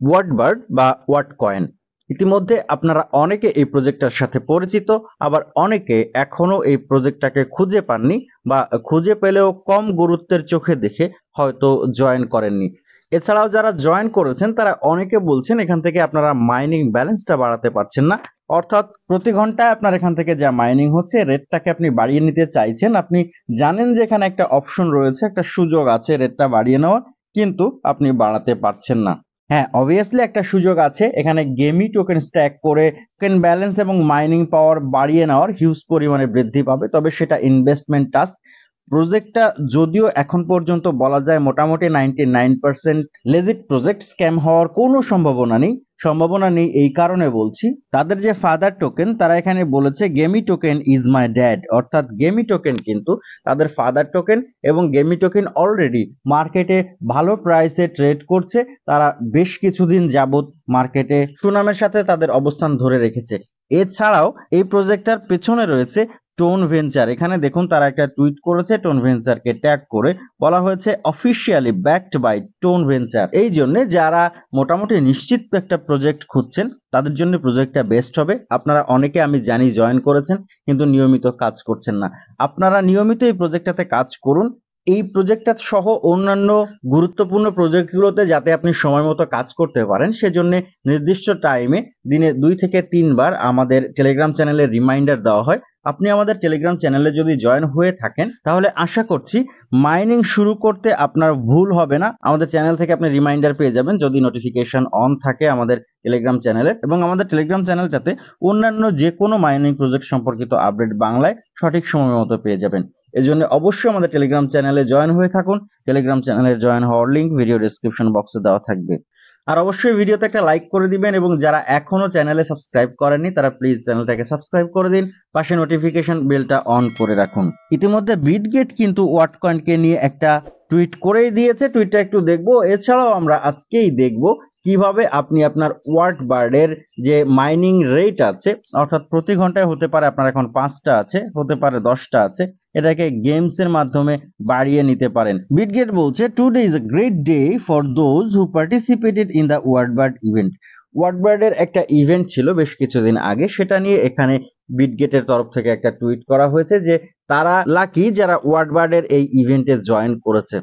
ওয়ার্ডবার্ড বা watt coin. ইতিমধ্যে আপনারা অনেকে এই প্রজেক্টটার সাথে পরিচিত, আবার অনেকে এখনো এই প্রজেক্টটাকে খুঁজে পাননি বা খুঁজে পেলেও কম গুরুত্বের চোখে দেখে হয়তো জয়েন করেননি। এছাড়াও যারা জয়েন করেছেন তারা অনেকে বলছেন এখান থেকে আপনারা মাইনিং ব্যালেন্সটা বাড়াতে পারছেন না, অর্থাৎ প্রতি ঘন্টায় আপনার এখান থেকে যা মাইনিং হচ্ছে রেটটাকে আপনি বাড়িয়ে নিতে চাইছেন, আপনি জানেন যে এখানে একটা অপশন রয়েছে, একটা সুযোগ আছে রেটটা বাড়িয়ে নেওয়ার, কিন্তু আপনি বাড়াতে পারছেন না। হ্যাঁ, অবভিয়াসলি একটা সুযোগ আছে, এখানে গেমি টোকেন স্ট্যাক করে টোকেন ব্যালেন্স এবং মাইনিং পাওয়ার বাড়িয়ে নেওয়ার হিউজ পরিমাণে বৃদ্ধি পাবে, তবে সেটা ইনভেস্টমেন্ট টাস্ক। প্রজেক্টটা যদিও এখন পর্যন্ত বলা যায় মোটামুটি 99% লেজিট প্রজেক্ট, স্ক্যাম হওয়ার কোনো সম্ভাবনা নেই এই কারণে বলছি, তাদের যে ফাদার টোকেন তারা এখানে বলেছে গেমি টোকেন ইজ মাই ড্যাড, অর্থাৎ গেমি টোকেন কিন্তু তাদের ফাদার টোকেন, এবং গেমি টোকেন অলরেডি মার্কেটে ভালো প্রাইসে ট্রেড করছে। তারা বেশ কিছুদিন যাবত মার্কেটে সুনামের সাথে তাদের অবস্থান ধরে রেখেছে। এছাড়াও এই প্রজেক্টটার পেছনে রয়েছে টোন ভেঞ্চার। এখানে দেখুন তারা একটা টুইট করেছে টোন ভেঞ্চারকে ট্যাগ করে, বলা হয়েছে officially backed by Tone Venture. এই জন্য যারা মোটামুটি নিশ্চিত একটা প্রজেক্ট খুঁজছেন তাদের জন্য প্রজেক্টটা বেস্ট হবে। আপনারা অনেকে আমি জানি জয়েন করেছেন কিন্তু নিয়মিত কাজ করছেন না, আপনারা নিয়মিত এই প্রজেক্টটাতে কাজ করুন। এই প্রজেক্টটা সহ অন্যান্য গুরুত্বপূর্ণ প্রজেক্টগুলোতে যাতে আপনি সময় মতো কাজ করতে পারেন সেজন্য নির্দিষ্ট টাইমে দিনে 2 থেকে 3 বার আমাদের টেলিগ্রাম চ্যানেলে রিমাইন্ডার দেওয়া হয়। আপনি আমাদের টেলিগ্রাম চ্যানেলে যদি জয়েন হয়ে থাকেন তাহলে আশা করছি মাইনিং শুরু করতে আপনার ভুল হবে না। আমাদের চ্যানেল থেকে আপনি রিমাইন্ডার পেয়ে যাবেন যদি নোটিফিকেশন অন থাকে আমাদের টেলিগ্রাম চ্যানেলে, এবং আমাদের টেলিগ্রাম চ্যানেলটাতে অন্যান্য যে কোনো মাইনিং প্রজেক্ট সম্পর্কিত আপডেট বাংলায় সঠিক সময় মতো পেয়ে যাবেন। এজন্য অবশ্যই আমাদের টেলিগ্রাম চ্যানেলে জয়েন হয়ে থাকুন। টেলিগ্রাম চ্যানেলে জয়েন হওয়ার লিংক ভিডিও ডেসক্রিপশন বক্সে দেওয়া থাকবে। আর অবশ্যই ভিডিওতে একটা লাইক করে দিবেন, এবং যারা এখনো চ্যানেলে সাবস্ক্রাইব করেননি তারা প্লিজ চ্যানেলটাকে সাবস্ক্রাইব করে দিন, পাশে নোটিফিকেশন বেলটা অন করে রাখুন। ইতিমধ্যে বিটগেট কিন্তু ওয়াটকয়েনকে নিয়ে একটা টুইট করেই দিয়েছে, টুইটটা একটু দেখবো। এছাড়াও আমরা আজকেই দেখবো কিভাবে আপনি আপনার ওয়ার্ডবার্ডের যে মাইনিং রেট আছে, অর্থাৎ প্রতি ঘন্টায় হতে পারে আপনার এখন 5টা আছে, হতে পারে 10টা আছে, এটাকে গেমস এর মাধ্যমে বাড়িয়ে নিতে পারেন। বিটগেট বলছে today is a great day for those who participated in the wordbird event. ওয়ার্ডবার্ডের একটা ইভেন্ট ছিল বেশ কিছুদিন আগে, সেটা নিয়ে এখানে বিটগেটের তরফ থেকে একটা টুইট করা হয়েছে যে তারা লাকি যারা ওয়ার্ডবার্ডের এই ইভেন্টে জয়েন করেছে।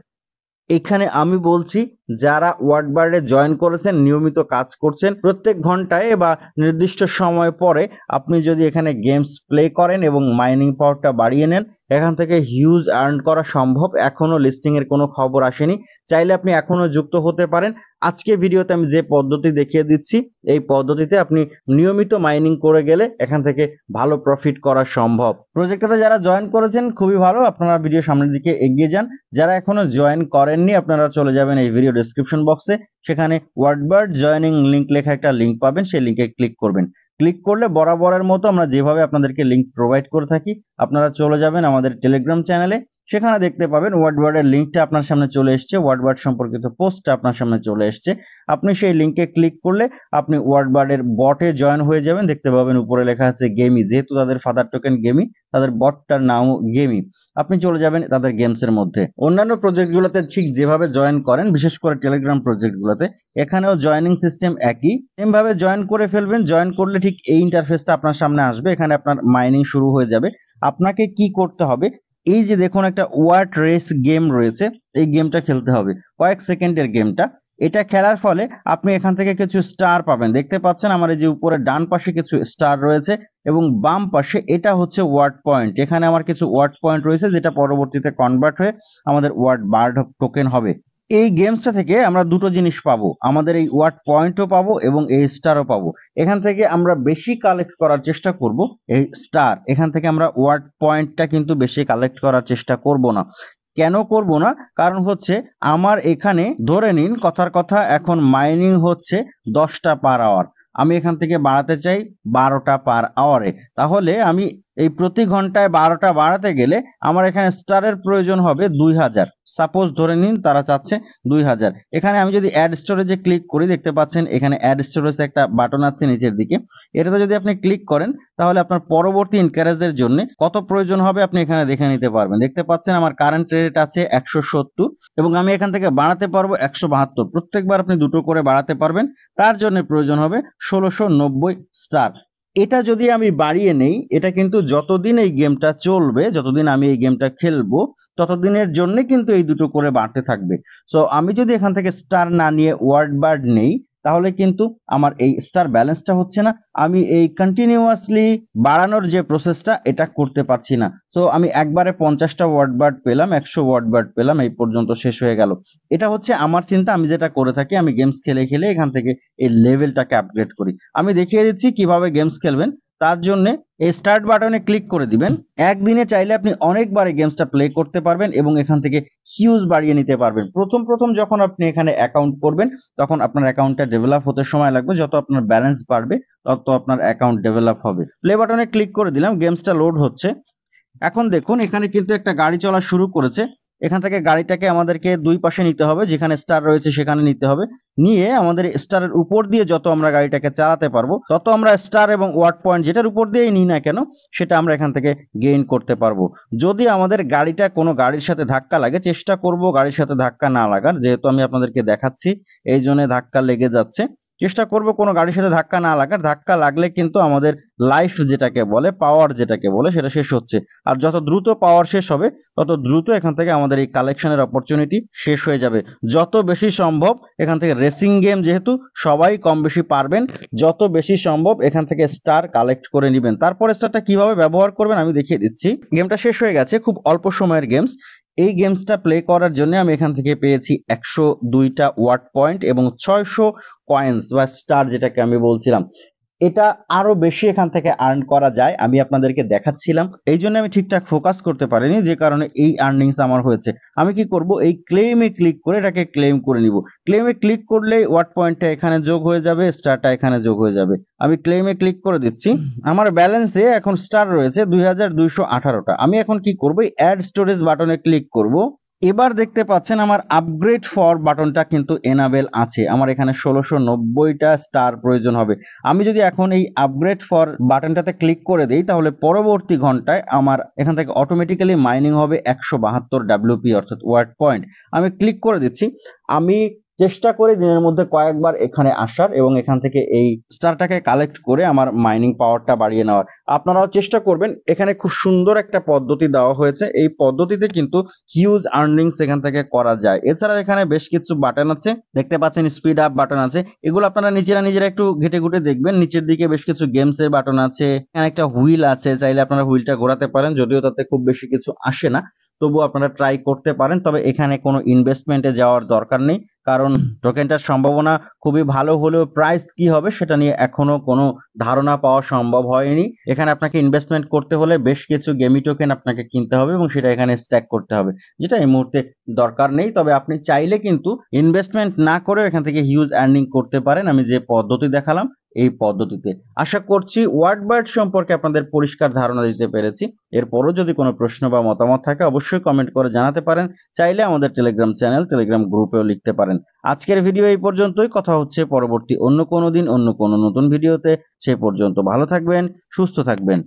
এখানে আমি বলছি যারা ওয়ার্ডবার্ডে জয়েন করেছেন, নিয়মিত কাজ করছেন, প্রত্যেক ঘন্টায় বা নির্দিষ্ট সময় পরে আপনি যদি এখানে গেমস প্লে করেন এবং মাইনিং পাওয়ারটা বাড়িয়ে নেন, এখান থেকে হিউজ আর্ন করা সম্ভব। এখনো লিস্টিং এর কোনো খবর আসেনি, চাইলে আপনি এখনো যুক্ত হতে পারেন। আজকে ভিডিওতে আমি যে পদ্ধতি দেখিয়ে দিচ্ছি এই পদ্ধতিতে আপনি নিয়মিত মাইনিং করে গেলে এখান থেকে ভালো প্রফিট করা সম্ভব। প্রজেক্টটাতে যারা জয়েন করেছেন খুবই ভালো, আপনারা ভিডিও সামনের দিকে এগিয়ে যান। যারা এখনো জয়েন করেননি আপনারা চলে যাবেন এই ভিডিও ডেসক্রিপশন বক্সে, সেখানে ওয়ার্ডবার্ড জয়েনিং লিংক লেখা একটা লিংক পাবেন, সেই লিংকে ক্লিক করবেন। ক্লিক করলে বরাবরের মতো আমরা যেভাবে আপনাদেরকে লিংক প্রোভাইড করে থাকি আপনারা চলে যাবেন আমাদের টেলিগ্রাম চ্যানেলে, সেখানে দেখতে পাবেন ওয়ার্ডবার্ডের লিংকটা আপনার সামনে চলে এসছে, ওয়ার্ডবার্ড সম্পর্কিত পোস্টটা আপনার সামনে চলে এসছে। আপনি সেই লিংকে ক্লিক করলে আপনি ওয়ার্ডবার্ডের বটে জয়েন হয়ে যাবেন। দেখতে পাবেন উপরে লেখা আছে গেমি, যেহেতু তাদের ফাদার টোকেন গেমি তাদের বটটার নামও গেমি। আপনি চলে যাবেন তাদের গেমস এর মধ্যে। অন্যান্য প্রজেক্টগুলোতে ঠিক যেভাবে জয়েন করেন, বিশেষ করে টেলিগ্রাম প্রজেক্টগুলোতে, এখানেও জয়েনিং সিস্টেম একই, সেম ভাবে জয়েন করে ফেলবেন। জয়েন করলে ঠিক এই ইন্টারফেসটা আপনার সামনে আসবে, এখানে আপনার মাইনিং শুরু হয়ে যাবে। আপনাকে কি করতে হবে, এই যে দেখুন একটা ওয়াট রেস গেম রয়েছে, এই গেমটা খেলতে হবে, কয়েক সেকেন্ডের গেমটা। এটা খেলার ফলে আপনি এখান থেকে কিছু স্টার পাবেন, দেখতে পাচ্ছেন আমার এই যে উপরে ডান পাশে কিছু স্টার রয়েছে এবং বাম পাশে এটা হচ্ছে ওয়ার্ড পয়েন্ট। এখানে আমার কিছু ওয়ার্ড পয়েন্ট রয়েছে যেটা পরবর্তীতে কনভার্ট হয়ে আমাদের ওয়ার্ড বার্ড টোকেন হবে। এই গেমসটা থেকে আমরা দুটো জিনিস পাবো, আমাদের এই ওয়ার্ড পয়েন্টও পাবো এবং এই স্টারও পাবো। এখান থেকে আমরা বেশি কালেক্ট করার চেষ্টা করব এই স্টার, এখান থেকে আমরা ওয়ার্ড পয়েন্টটা কিন্তু বেশি কালেক্ট করার চেষ্টা করব না। কেন করব না, কারণ হচ্ছে আমার এখানে ধরে নিন কথার কথা এখন মাইনিং হচ্ছে 10টা পার আওয়ার, আমি এখান থেকে বাড়াতে চাই 12টা পার আওয়ারে, তাহলে আমি এই প্রতি ঘন্টায় 12টা বাড়াতে গেলে আমার এখানে স্টারের প্রয়োজন হবে 2000। সাপোজ ধরে নিন তারা চাচ্ছে 2000। এখানে আমি যদি অ্যাড স্টোরেজে ক্লিক করি, দেখতে পাচ্ছেন এখানে অ্যাড স্টোরেজ একটা বাটন আছে নিচের দিকে। এটাতে যদি আপনি ক্লিক করেন তাহলে আপনার পরবর্তী ইনকারেজের জন্য কত প্রয়োজন হবে আপনি এখানে দেখে নিতে পারবেন। দেখতে পাচ্ছেন আমার কারেন্ট রেট আছে 170 এবং আমি এখান থেকে বাড়াতে পারবো 172। প্রত্যেকবার আপনি দুটো করে বাড়াতে পারবেন। তার জন্য প্রয়োজন হবে 1690 স্টার। এটা যদি আমি বাড়িয়ে নেই, এটা কিন্তু যতদিন এই গেমটা চলবে, যতদিন আমি এই গেমটা খেলবো ততদিনের জন্য কিন্তু এই দুটো করে বাড়তে থাকবে। সো আমি যদি এখান থেকে স্টার না নিয়ে ওয়ার্ড বার্ড নেই তাহলে কিন্তু আমার এই স্টার ব্যালেন্সটা হচ্ছে না। আমি এই কন্টিনিউয়াসলি বাড়ানোর যে প্রসেসটা এটা করতে পারছি না। সো আমি একবারে 50টা ওয়ার্ড বার্ড পেলাম, 100 ওয়ার্ড বার্ড পেলাম, এই পর্যন্ত শেষ হয়ে গেল। এটা হচ্ছে আমার চিন্তা। আমি যেটা করে থাকি, আমি গেমস খেলে খেলে এখান থেকে এই লেভেলটাকে আপগ্রেড করি। আমি দেখিয়ে দিচ্ছি কিভাবে গেমস খেলবেন। তার জন্য এই স্টার্ট বাটনে ক্লিক করে দিবেন। একদিনে চাইলে আপনি অনেকবার এই গেমসটা প্লে করতে পারবেন এবং এখান থেকে হিউজ বাড়িয়ে নিতে পারবেন। প্রথম যখন আপনি এখানে অ্যাকাউন্ট করবেন তখন আপনার অ্যাকাউন্টটা ডেভেলপ হতে সময় লাগবে। যত আপনার ব্যালেন্স বাড়বে তত আপনার অ্যাকাউন্ট ডেভেলপ হবে। প্লে বাটনে ক্লিক করে দিলাম, গেমসটা লোড হচ্ছে। এখন দেখুন এখানে কিন্তু একটা গাড়ি চলা শুরু করেছে। এখান থেকে গাড়িটাকে আমাদেরকে দুই পাশে নিতে হবে, যেখানে স্টার রয়েছে সেখানে নিতে হবে। নিয়ে আমাদের স্টারের উপর দিয়ে যত আমরা গাড়িটাকে চালাতে পারবো তত আমরা স্টার এবং ওয়ার্ড পয়েন্ট যেটার উপর দিয়েই নিই না কেন সেটা আমরা এখান থেকে গেইন করতে পারবো। যদি আমাদের গাড়িটা কোনো গাড়ির সাথে ধাক্কা লাগে, চেষ্টা করব গাড়ির সাথে ধাক্কা না লাগার, যেহেতু আমি আপনাদেরকে দেখাচ্ছি এই জন্য ধাক্কা লেগে যাচ্ছে। চেষ্টা করব কোনো গাড়ির সাথে ধাক্কা না লাগার। ধাক্কা লাগলে কিন্তু আমাদের লাইফ যেটাকে বলে, পাওয়ার যেটাকে বলে, সেটা শেষ হচ্ছে। আর যত দ্রুত পাওয়ার শেষ হবে তত দ্রুত এখান থেকে আমাদের এই কালেকশনের অপরচুনিটি শেষ হয়ে যাবে। যত বেশি সম্ভব এখান থেকে রেসিং গেম যেহেতু সবাই কম বেশি পারবেন, যত বেশি সম্ভব এখান থেকে স্টার কালেক্ট করে নেবেন। তারপর স্টারটা কিভাবে ব্যবহার করবেন আমি দেখিয়ে দিচ্ছি। গেমটা শেষ হয়ে গেছে, খুব অল্প সময়ের গেমস। এই গেমসটা প্লে করার জন্য আমি এখান থেকে পেয়েছি 102টা ওয়ার্ড পয়েন্ট এবং 600 কয়েন্স বা স্টার যেটাকে আমি বলছিলাম। এটা আরো বেশি এখান থেকে আর্ন করা যায়, আমি আপনাদেরকে দেখাচ্ছিলাম। এই জন্য আমি ঠিকঠাক ফোকাস করতে পারিনি, যে কারণে এই আর্নিংস আমার হয়েছে। আমি কি করব, এই ক্লেমে ক্লিক করে এটাকে ক্লেম করে নিব। ক্লেমে ক্লিক করলে ওয়ার্ড পয়েন্টটা এখানে যোগ হয়ে যাবে, স্টারটা এখানে যোগ হয়ে যাবে। আমি ক্লেমে ক্লিক করে দিচ্ছি। আমার ব্যালেন্সে এখন স্টার রয়েছে 2218টা। আমি এখন কি করব, অ্যাড স্টোরেজ বাটনে ক্লিক করব। এবার দেখতে পাচ্ছেন আমার আপগ্রেড ফর বাটনটা কিন্তু এনাবেল আছে। আমার এখানে 1690টা স্টার প্রয়োজন হবে। আমি যদি এখন এই আপগ্রেড ফর বাটনটাতে ক্লিক করে দেই তাহলে পরবর্তী ঘন্টায় আমার এখান থেকে অটোমেটিক্যালি মাইনিং হবে 172 ডাব্লিউপি অর্থাৎ ওয়ার্ড পয়েন্ট। আমি ক্লিক করে দিচ্ছি। আমি চেষ্টা করি দিনের মধ্যে কয়েকবার এখানে আসার এবং এখান থেকে এই স্টারটাকে কালেক্ট করে আমার মাইনিং পাওয়ারটা বাড়িয়ে নেওয়ার। আপনারাও চেষ্টা করবেন। এখানে খুব সুন্দর একটা পদ্ধতি দেওয়া হয়েছে। এই পদ্ধতিতে কিন্তু হিউজ আর্নিংস এখান থেকে করা যায়। এছাড়াও এখানে বেশ কিছু বাটন আছে, দেখতে পাচ্ছেন স্পিড আপ বাটন আছে। এগুলো আপনারা নিজেরা একটু ঘেটে ঘুটে দেখবেন। নিচের দিকে বেশ কিছু গেমসের বাটন আছে, এখানে একটা হুইল আছে, চাইলে আপনারা হুইলটা ঘোরাতে পারেন, যদিও তাতে খুব বেশি কিছু আসে না, তবু আপনারা ট্রাই করতে পারেন। তবে এখানে কোনো ইনভেস্টমেন্টে যাওয়ার দরকার নেই, কারণ টোকেনটার সম্ভাবনা খুবই ভালো হলেও প্রাইস কি হবে সেটা নিয়ে এখনো কোনো ধারণা পাওয়া সম্ভব হয়নি। এখানে আপনাকে ইনভেস্টমেন্ট করতে হলে বেশ কিছু গেমি টোকেন আপনাকে কিনতে হবে এবং সেটা এখানে স্ট্যাক করতে হবে, যেটা এই মুহূর্তে দরকার নেই। তবে আপনি চাইলে কিন্তু ইনভেস্টমেন্ট না করেও এখান থেকে হিউজ আর্নিং করতে পারেন, আমি যে পদ্ধতি দেখালাম এই পদ্ধতিতে। আশা করছি ওয়ার্ড বার্ড সম্পর্কে আপনাদের পরিষ্কার ধারণা দিতে পেরেছি। এরপরও যদি কোনো প্রশ্ন বা মতামত থাকে অবশ্যই কমেন্ট করে জানাতে পারেন। চাইলে আমাদের টেলিগ্রাম চ্যানেল, টেলিগ্রাম গ্রুপেও লিখতে পারেন। আজকের ভিডিও এই পর্যন্তই। কথা হচ্ছে পরবর্তী অন্য কোনো দিন অন্য কোনো নতুন ভিডিওতে। সেই পর্যন্ত ভালো থাকবেন, সুস্থ থাকবেন।